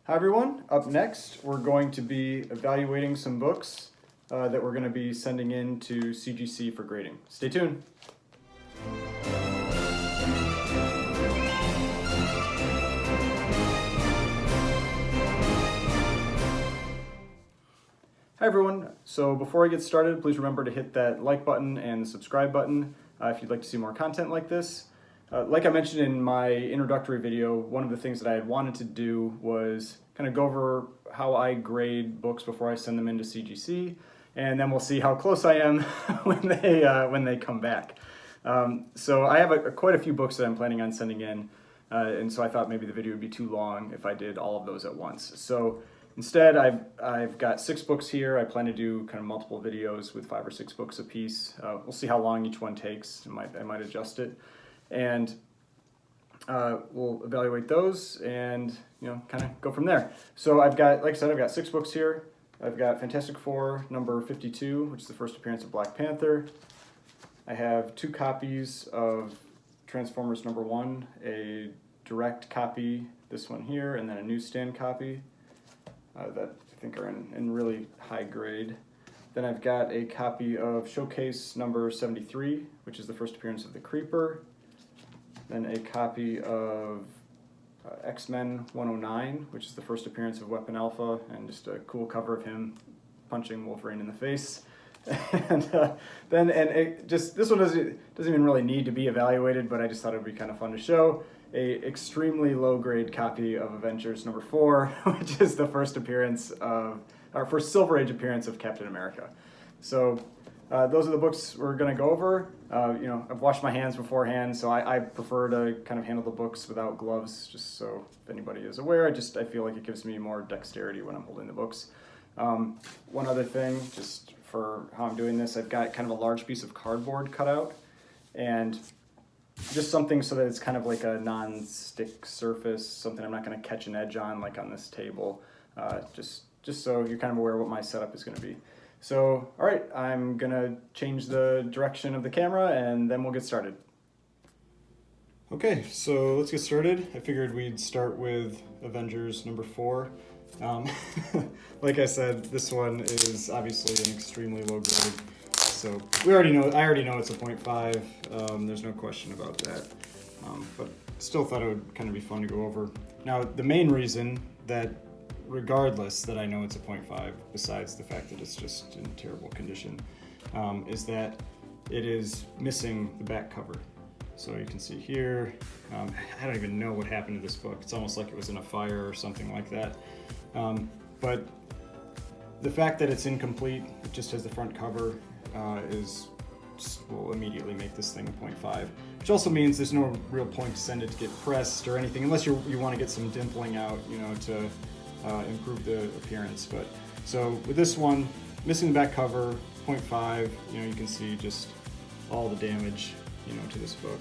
Hi everyone, up next we're going to be evaluating some books that we're going to be sending in to CGC for grading. Stay tuned. Hi everyone, so before I get started, please remember to hit that like button and the subscribe button if you'd like to see more content like this. Like I mentioned in my introductory video, one of the things that I had wanted to do was kind of go over how I grade books before I send them into CGC, and then we'll see how close I am when they come back. So I have quite a few books that I'm planning on sending in, and so I thought maybe the video would be too long if I did all of those at once. So instead, I've got 6 books here. I plan to do kind of multiple videos with 5 or 6 books a piece. We'll see how long each one takes. I might adjust it. And we'll evaluate those and kind of go from there. So I've got, like I said, I've got 6 books here. I've got Fantastic Four number 52, which is the first appearance of Black Panther. I have 2 copies of Transformers number 1, a direct copy, this one here, and then a newsstand copy that I think are in really high grade. Then I've got a copy of Showcase number 73, which is the first appearance of the Creeper. Then a copy of X-Men 109, which is the first appearance of Weapon Alpha, and just a cool cover of him punching Wolverine in the face. And this one doesn't even really need to be evaluated, but I just thought it would be kind of fun to show. A extremely low grade copy of Avengers number 4, which is the first appearance of our first Silver Age appearance of Captain America. So those are the books we're going to go over. I've washed my hands beforehand, so I prefer to kind of handle the books without gloves, just so if anybody is aware. I feel like it gives me more dexterity when I'm holding the books. One other thing, just for how I'm doing this, I've got kind of a large piece of cardboard cut out, and just something so that it's kind of like a non-stick surface, something I'm not going to catch an edge on like on this table, just so you're kind of aware of what my setup is going to be. So, all right, I'm going to change the direction of the camera and then we'll get started. Okay, so let's get started. I figured we'd start with Avengers number 4. Like I said, this one is obviously an extremely low grade. So I already know it's a 0.5. There's no question about that. But still thought it would kind of be fun to go over. Now, the main reason that regardless that I know it's a 0.5, besides the fact that it's just in terrible condition, is that it is missing the back cover. So you can see here, I don't even know what happened to this book. It's almost like it was in a fire or something like that. But the fact that it's incomplete, it just has the front cover, will immediately make this thing a 0.5, which also means there's no real point to send it to get pressed or anything, unless you want to get some dimpling out, to improve the appearance. But so with this one, missing the back cover, 0.5, you can see just all the damage, to this book.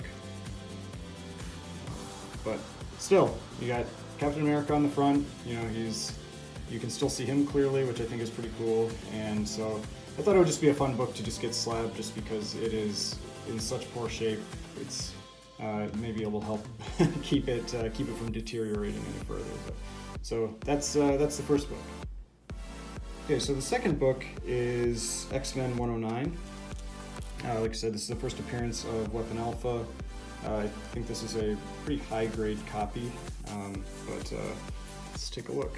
But still, you got Captain America on the front, you can still see him clearly, which I think is pretty cool. And so I thought it would just be a fun book to just get slabbed, just because it is in such poor shape. It's maybe it will help keep it from deteriorating any further. But, so that's the first book. Okay, so the second book is X-Men 109. Like I said, this is the first appearance of Weapon Alpha. I think this is a pretty high grade copy, but let's take a look.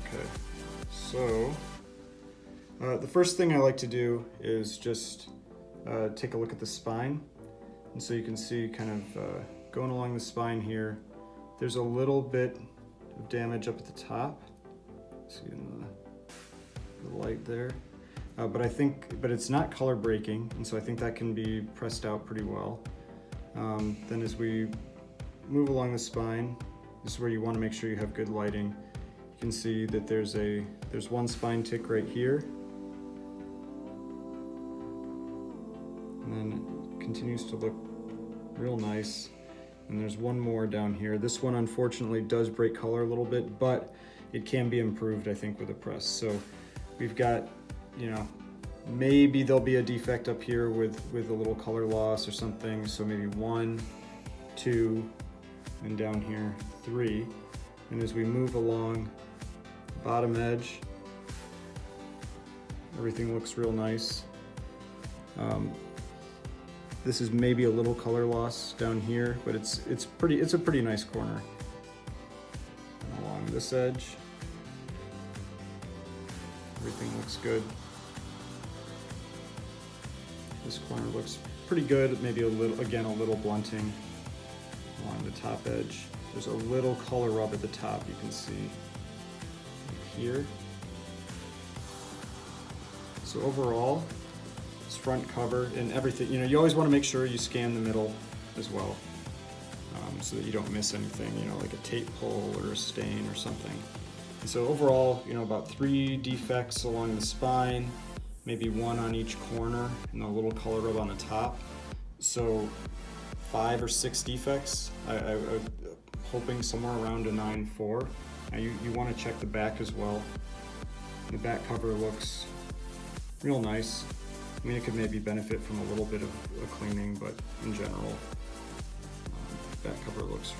Okay, so the first thing I like to do is just take a look at the spine. And so you can see kind of going along the spine here, there's a little bit of damage up at the top. See in the light there. But it's not color breaking, and so I think that can be pressed out pretty well. Then as we move along the spine, this is where you want to make sure you have good lighting. You can see that there's one spine tick right here. And then it continues to look real nice. And there's one more down here. This one unfortunately does break color a little bit, but it can be improved, I think, with a press. So we've got, Maybe there'll be a defect up here with a little color loss or something. So maybe 1, 2, and down here 3. And as we move along the bottom edge, everything looks real nice. This is maybe a little color loss down here, but it's a pretty nice corner. And along this edge, everything looks good. This corner looks pretty good, maybe a little blunting along the top edge. There's a little color rub at the top, you can see here. So overall, this front cover and everything, you always want to make sure you scan the middle as well, so that you don't miss anything, like a tape pull or a stain or something. And so overall, about 3 defects along the spine, maybe 1 on each corner, and a little color rub on the top. So 5 or 6 defects. I'm hoping somewhere around a 9.4. Now you want to check the back as well. The back cover looks real nice. I mean, it could maybe benefit from a little bit of a cleaning, but in general, back cover looks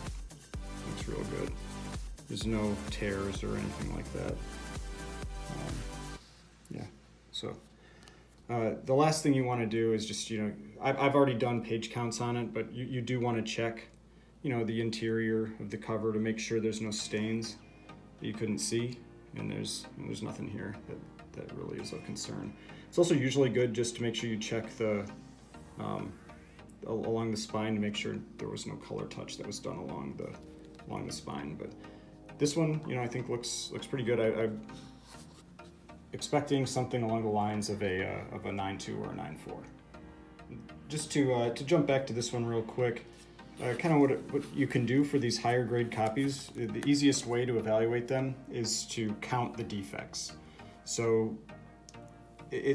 real good. There's no tears or anything like that. Yeah, so the last thing you want to do is just, I've already done page counts on it, but you do want to check, the interior of the cover to make sure there's no stains that you couldn't see, and there's nothing here that really is of concern. It's also usually good just to make sure you check the along the spine to make sure there was no color touch that was done along the spine. But this one, I think looks pretty good. I'm expecting something along the lines of a 9.2 or a 9.4. Just to jump back to this one real quick, kind of what you can do for these higher grade copies. The easiest way to evaluate them is to count the defects. So I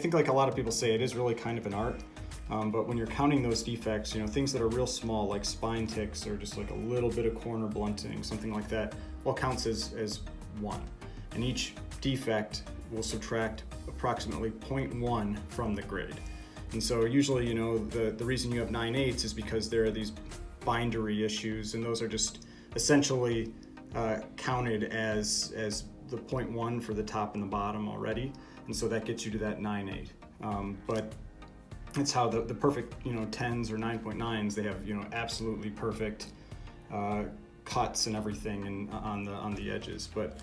think like a lot of people say, it is really kind of an art. But when you're counting those defects, things that are real small, like spine ticks or just like a little bit of corner blunting, something like that, all counts as 1. And each defect will subtract approximately 0.1 from the grade. And so usually, the reason you have 9/8 is because there are these bindery issues, and those are just essentially counted as the 0.1 for the top and the bottom already. And so that gets you to that 9/8. But it's how the perfect, 10s or 9.9s, they have, absolutely perfect cuts and everything and on the edges. But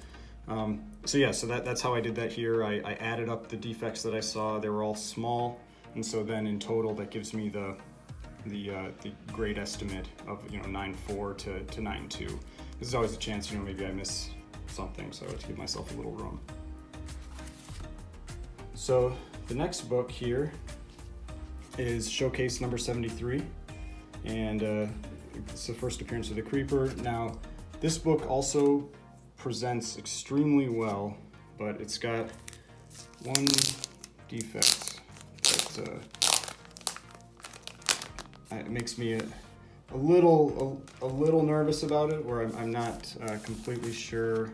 so that's how I did that here. I added up the defects that I saw. They were all small, and so then in total that gives me the grade estimate of 9.4 to 9.2. There's always a chance, maybe I miss something, so I have to give myself a little room. So the next book here is Showcase number 73, and it's the first appearance of the Creeper. Now, this book also presents extremely well, but it's got one defect that it makes me a little nervous about it, where I'm not completely sure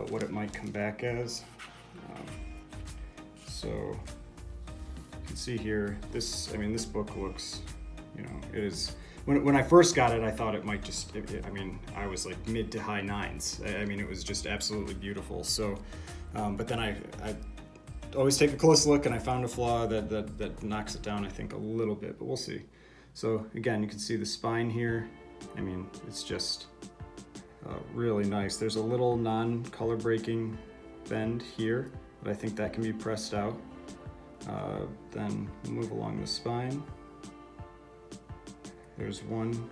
what it might come back as. So you can see here, this book looks, it is, when I first got it, I thought it might just, I was like mid to high 9s. It was just absolutely beautiful. So, but then I always take a close look, and I found a flaw that knocks it down, I think, a little bit, but we'll see. So again, you can see the spine here. It's just really nice. There's a little non-color breaking bend here, but I think that can be pressed out. Then we'll move along the spine. There's one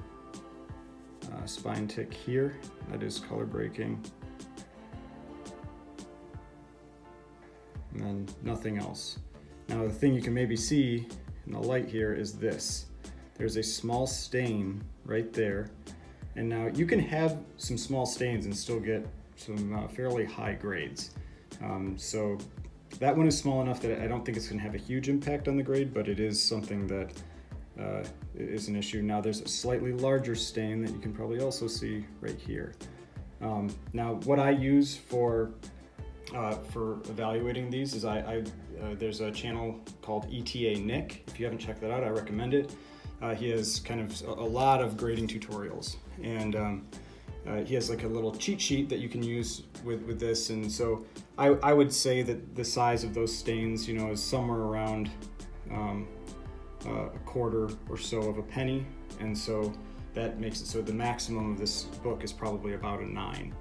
spine tick here that is color breaking, and then nothing else. Now the thing you can maybe see in the light here is this. There's a small stain right there, and now you can have some small stains and still get some fairly high grades. So that one is small enough that I don't think it's going to have a huge impact on the grade, but it is something that is an issue. Now there's a slightly larger stain that you can probably also see right here. Now what I use for for evaluating these is there's a channel called ETA Nick. If you haven't checked that out, I recommend it. He has kind of a lot of grading tutorials, and he has like a little cheat sheet that you can use with this. And so I would say that the size of those stains, you know, is somewhere around a quarter or so of a penny, and so that makes it so the maximum of this book is probably about a 9.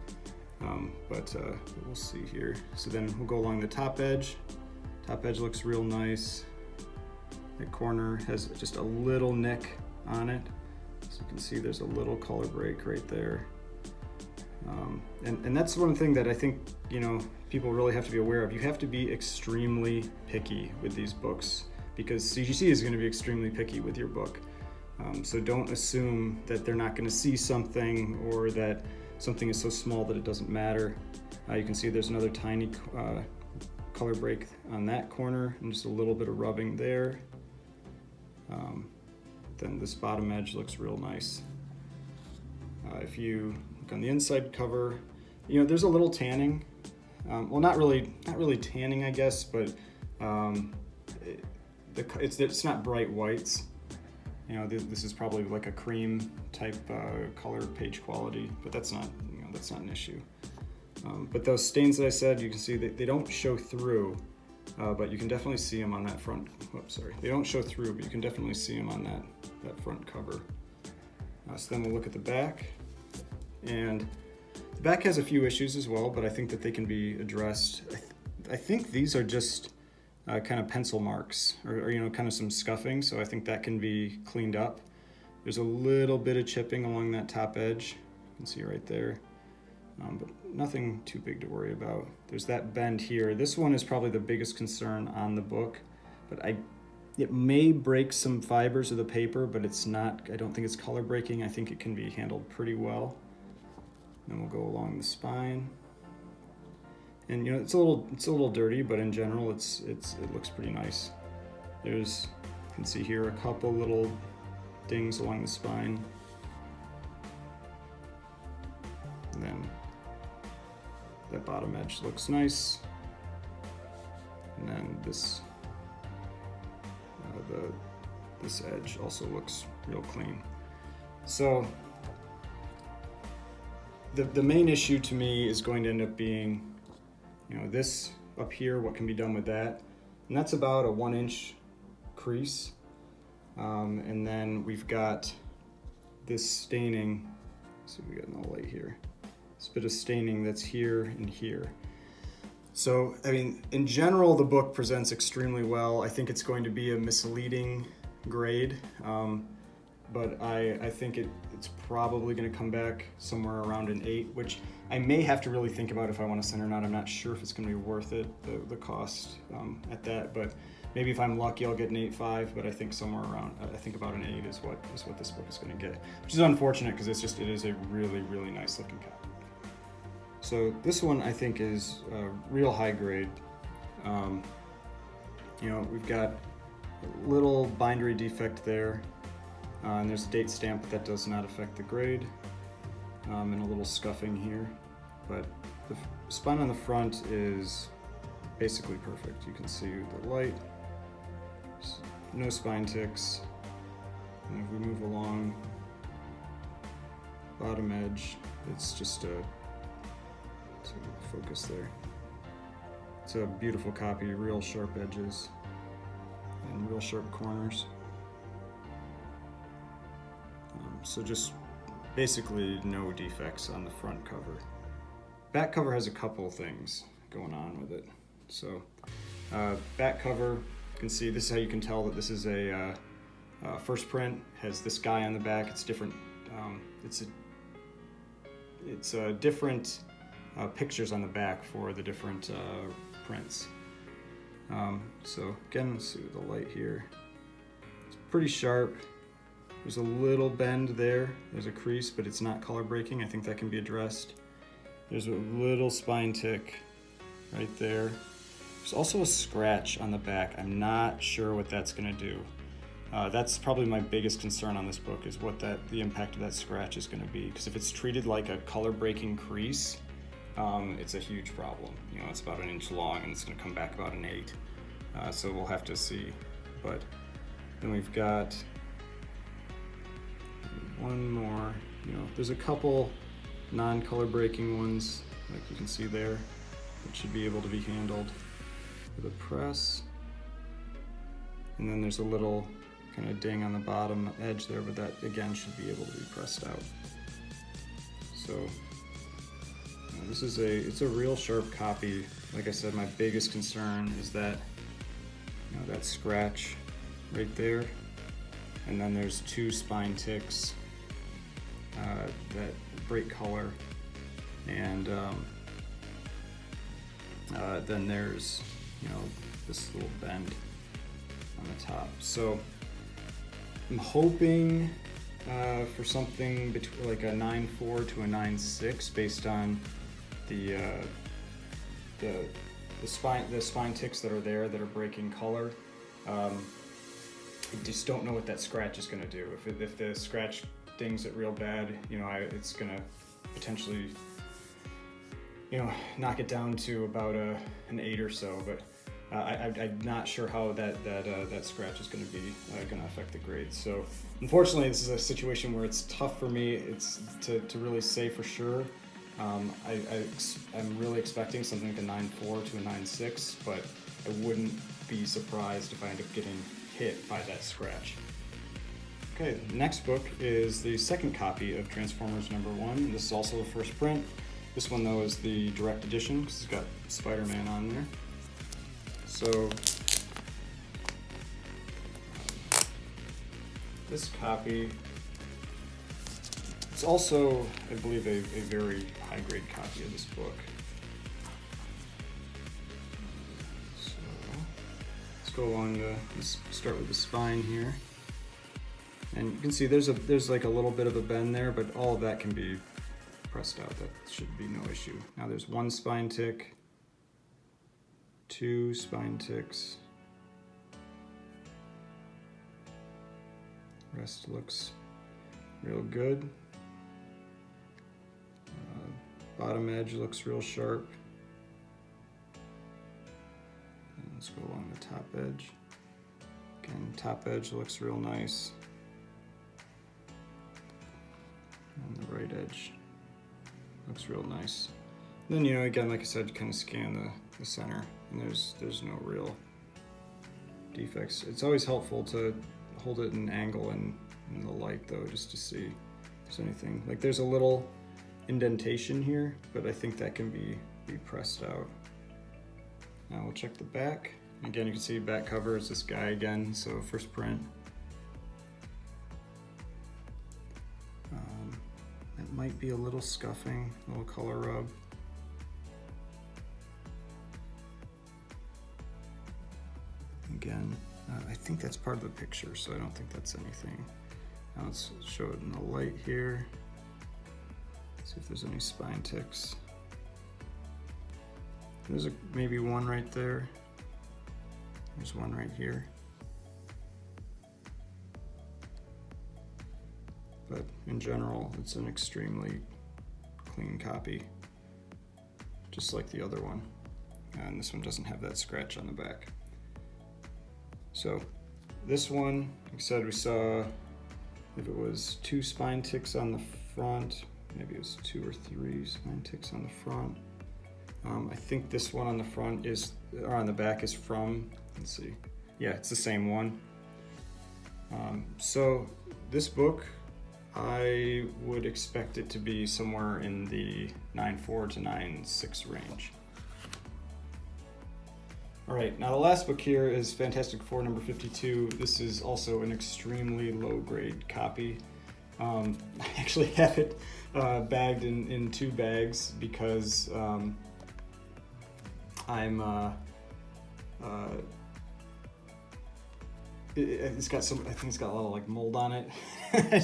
But we'll see here. So then we'll go along the top edge. Top edge looks real nice. That corner has just a little nick on it. So you can see there's a little color break right there. And that's one thing that I think, you know, people really have to be aware of. You have to be extremely picky with these books, because CGC is going to be extremely picky with your book. So don't assume that they're not going to see something, or that something is so small that it doesn't matter. You can see there's another tiny color break on that corner, and just a little bit of rubbing there. Then this bottom edge looks real nice. If you look on the inside cover, you know, there's a little tanning. Well, not really tanning, I guess, but it's not bright whites. You know, this is probably like a cream type color page quality, but that's not, you know, that's not an issue. But those stains that I said, you can see that they don't show through, but you can definitely see them on that front. Whoops, sorry. They don't show through, but you can definitely see them on that front cover. So then we'll look at the back, and the back has a few issues as well, but I think that they can be addressed. I think these are just kind of pencil marks, or you know, kind of some scuffing, so I think that can be cleaned up. There's a little bit of chipping along that top edge, you can see right there, but nothing too big to worry about. There's that bend here. This one is probably the biggest concern on the book, but it may break some fibers of the paper, but it's not, I don't think it's color breaking. I think it can be handled pretty well. Then we'll go along the spine. And you know, it's a little dirty, but in general it looks pretty nice. There's, you can see here, a couple little dings along the spine. And then that bottom edge looks nice. And then this this edge also looks real clean. So the main issue to me is going to end up being, you know, this up here, what can be done with that. And that's about a 1-inch crease. And then we've got this staining. Let's see if we got no light here. This bit of staining that's here and here. So, I mean, in general, the book presents extremely well. I think it's going to be a misleading grade, but I think it's probably going to come back somewhere around an 8, which I may have to really think about if I want to send or not. I'm not sure if it's going to be worth it, the cost at that, but maybe if I'm lucky, I'll get an 8.5, but I think somewhere around, I think about an 8 is what this book is going to get, which is unfortunate because it is a really, really nice looking copy. So this one I think is real high grade. You know, we've got a little bindery defect there, and there's a date stamp, but that does not affect the grade, and a little scuffing here. But the spine on the front is basically perfect. You can see the light, no spine ticks. And if we move along, bottom edge, it's just a focus there. It's a beautiful copy, real sharp edges and real sharp corners. So just basically no defects on the front cover. Back cover has a couple things going on with it. So back cover, you can see, this is how you can tell that this is a first print. Has this guy on the back. It's different. It's different pictures on the back for the different prints. So again, let's see with the light here. It's pretty sharp. There's a little bend there. There's a crease, but it's not color breaking. I think that can be addressed. There's a little spine tick right there. There's also a scratch on the back. I'm not sure what that's gonna do. That's probably my biggest concern on this book, is what the impact of that scratch is gonna be. Because if it's treated like a color breaking crease, it's a huge problem. You know, it's about 1 inch long and it's going to come back about an 8. So we'll have to see. But then we've got one more. You know, there's a couple non-color breaking ones, like you can see there, that should be able to be handled with a press. And then there's a little kind of ding on the bottom edge there, but that again should be able to be pressed out. So this is it's a real sharp copy. Like I said, my biggest concern is that, you know, that scratch right there, and then there's 2 spine ticks that break color, and then there's, you know, this little bend on the top. So I'm hoping for something between like a 9.4 to a 9.6 based on the spine ticks that are there that are breaking color. I just don't know what that scratch is going to do. If the scratch dings it real bad, you know, it's going to potentially, you know, knock it down to about an 8 or so. But I'm not sure how that scratch is going to be going to affect the grade. So unfortunately, this is a situation where it's tough for me. It's to really say for sure. I'm really expecting something like a 9.4 to a 9.6, but I wouldn't be surprised if I end up getting hit by that scratch. Okay, the next book is the second copy of Transformers #1. This is also the first print. This one though is the direct edition because it's got Spider-Man on there. So this copy, it's also, I believe, a very high-grade copy of this book. So let's go along let's start with the spine here. And you can see there's like a little bit of a bend there, but all of that can be pressed out. That should be no issue. Now there's 1 spine tick, 2 spine ticks. Rest looks real good. Bottom edge looks real sharp. And let's go along the top edge. Again, top edge looks real nice. And the right edge looks real nice. Then, you know, again, like I said, kind of scan the center, and there's no real defects. It's always helpful to hold it in an angle in the light though, just to see if there's anything. Like there's a little indentation here, but I think that can be pressed out. Now we'll check the back. Again, you can see back cover is this guy again, so first print. It might be a little scuffing, a little color rub. Again, I think that's part of the picture, so I don't think that's anything. Now let's show it in the light here. See if there's any spine ticks. There's maybe one right there. There's one right here. But in general, it's an extremely clean copy, just like the other one. And this one doesn't have that scratch on the back. So this one, like I said, we saw, if it was 2 spine ticks on the front, maybe it was 2 or 3 spine ticks on the front. I think this one on the front or on the back is from, let's see, yeah, it's the same one. So this book, I would expect it to be somewhere in the 9.4 to 9.6 range. All right, now the last book here is Fantastic Four number 52. This is also an extremely low grade copy. I actually have it bagged in 2 bags because it's got some, I think it's got a lot of like mold on it. I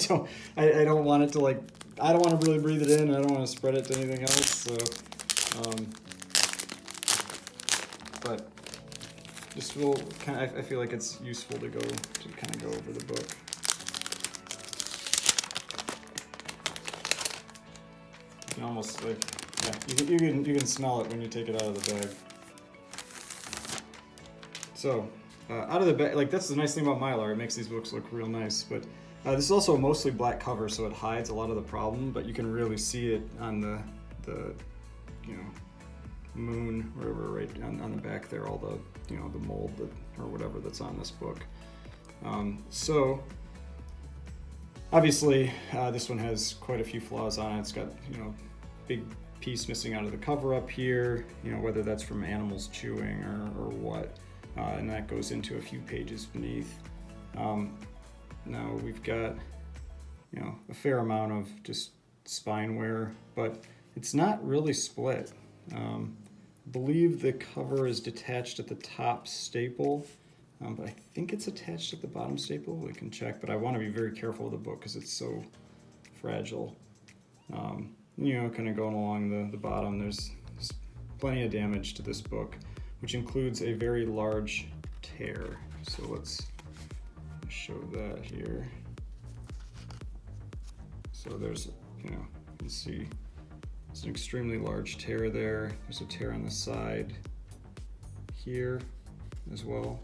don't want it to like, I don't want to really breathe it in. I don't want to spread it to anything else. So, but just will kind of, I feel like it's useful to kind of go over the book. You can almost like Yeah, you can smell it when you take it out of the bag. So, out of the bag, like that's the nice thing about Mylar, it makes these books look real nice, but this is also a mostly black cover, so it hides a lot of the problem, but you can really see it on the you know, moon, wherever, right on the back there, all the, you know, the mold or whatever that's on this book. So, obviously, this one has quite a few flaws on it. It's got, you know, big piece missing out of the cover up here, you know, whether that's from animals chewing or what, and that goes into a few pages beneath. Now we've got, you know, a fair amount of just spine wear, but it's not really split. I believe the cover is detached at the top staple, but I think it's attached at the bottom staple. We can check, but I want to be very careful with the book because it's so fragile. You know, kind of going along the bottom, there's plenty of damage to this book, which includes a very large tear. So let's show that here. So there's, you know, you can see it's an extremely large tear there. There's a tear on the side here as well.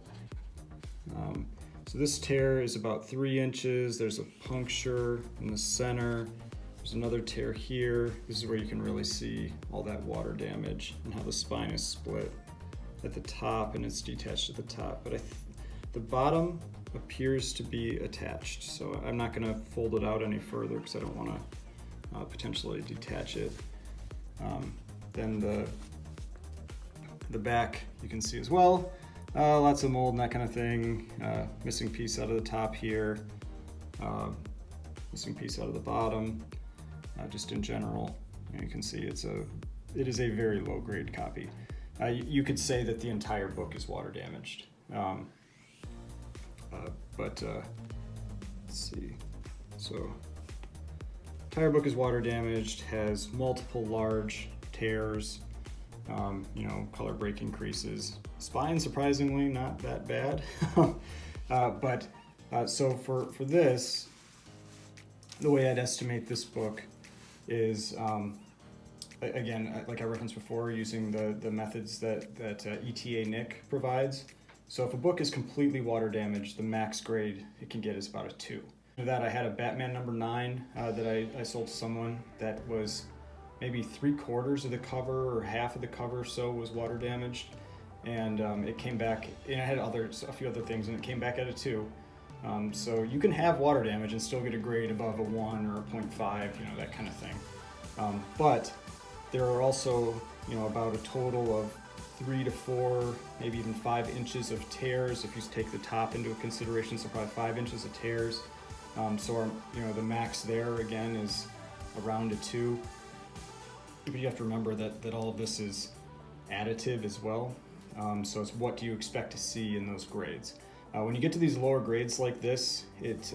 So this tear is about 3 inches. There's a puncture in the center. There's another tear here. This is where you can really see all that water damage and how the spine is split at the top and it's detached at the top. But the bottom appears to be attached, so I'm not going to fold it out any further because I don't want to potentially detach it. Then the back you can see as well, lots of mold and that kind of thing, missing piece out of the top here, missing piece out of the bottom, just in general. And you can see it is a very low grade copy. You could say that the entire book is water damaged. Let's see. So, entire book is water damaged, has multiple large tears, you know, color breaking creases. Spine, surprisingly, not that bad. So for this, the way I'd estimate this book is, again, like I referenced before, using the methods that ETA Nick provides. So if a book is completely water damaged, the max grade it can get is about a 2. After that, I had a Batman #9 that I sold to someone that was maybe 3/4 of the cover or half of the cover or so was water damaged, and it came back, and I had a few other things, and it came back at a 2. So you can have water damage and still get a grade above a 1 or a 0.5, you know, that kind of thing. But there are also, you know, about a total of 3 to 4, maybe even 5 inches of tears if you take the top into consideration, so probably 5 inches of tears. So you know, the max there again is around a 2. But you have to remember that all of this is additive as well. So it's what do you expect to see in those grades. When you get to these lower grades like this, it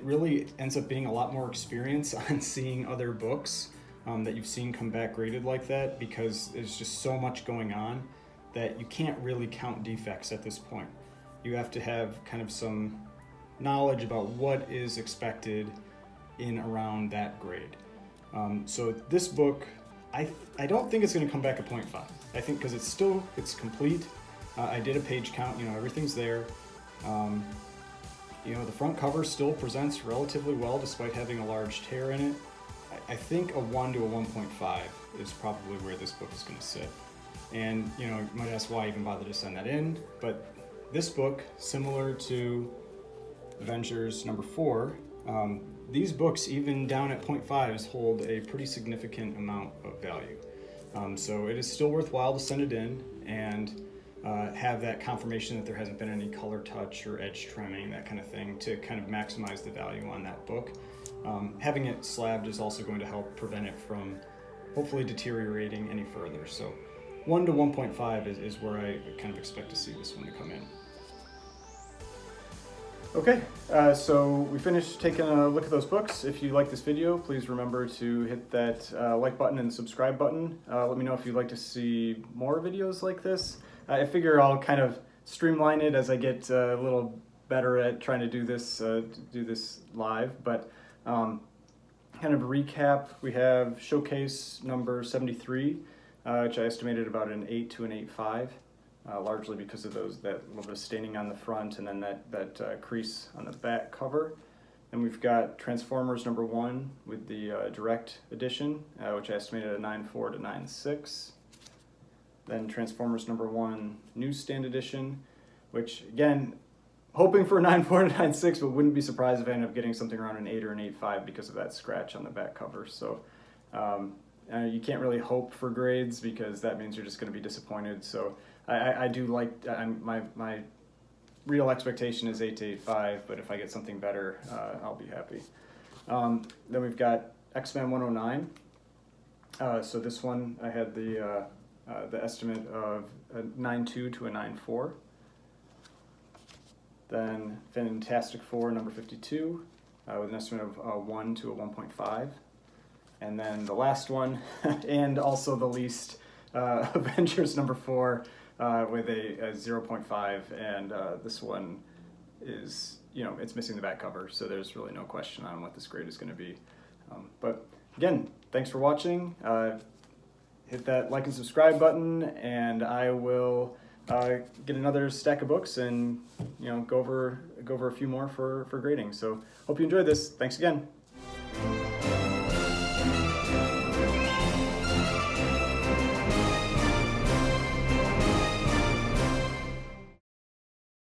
really ends up being a lot more experience on seeing other books that you've seen come back graded like that, because there's just so much going on that you can't really count defects at this point. You have to have kind of some knowledge about what is expected in around that grade. So this book, I don't think it's going to come back a 0.5. I think because it's complete. I did a page count, you know, everything's there. You know, the front cover still presents relatively well despite having a large tear in it. I think a 1 to a 1.5 is probably where this book is going to sit. And, you know, you might ask why I even bother to send that in, but this book, similar to Avengers #4, these books, even down at 0.5s, hold a pretty significant amount of value. So it is still worthwhile to send it in and have that confirmation that there hasn't been any color touch or edge trimming, that kind of thing, to kind of maximize the value on that book. Having it slabbed is also going to help prevent it from hopefully deteriorating any further. So 1 to 1.5 is where I kind of expect to see this one to come in. Okay, so we finished taking a look at those books. If you like this video, please remember to hit that like button and subscribe button. Let me know if you'd like to see more videos like this. I figure I'll kind of streamline it as I get a little better at trying to do this live. But kind of recap, we have showcase number 73, which I estimated about an 8 to an 8.5, largely because of that little bit of staining on the front and then that crease on the back cover. And we've got Transformers number 1 with the direct edition, which I estimated at 9.4 to 9.6. Then Transformers number 1 Newsstand edition, which again, hoping for a 9.4 to 9.6, but wouldn't be surprised if I end up getting something around an 8 or an 8.5 because of that scratch on the back cover. So you can't really hope for grades because that means you're just going to be disappointed. So I do like, my real expectation is 8 to 8.5, but if I get something better, I'll be happy. Then we've got X-Men 109. So this one, I had the estimate of a 9.2 to a 9.4. Then Fantastic Four number 52 with an estimate of 1 to a 1.5. And then the last one, and also the least, Avengers number 4 with a 0.5. And this one is, it's missing the back cover, so there's really no question on what this grade is going to be. But again, thanks for watching. Hit that like and subscribe button, and I will get another stack of books and go over a few more for grading. So hope you enjoyed this. Thanks again.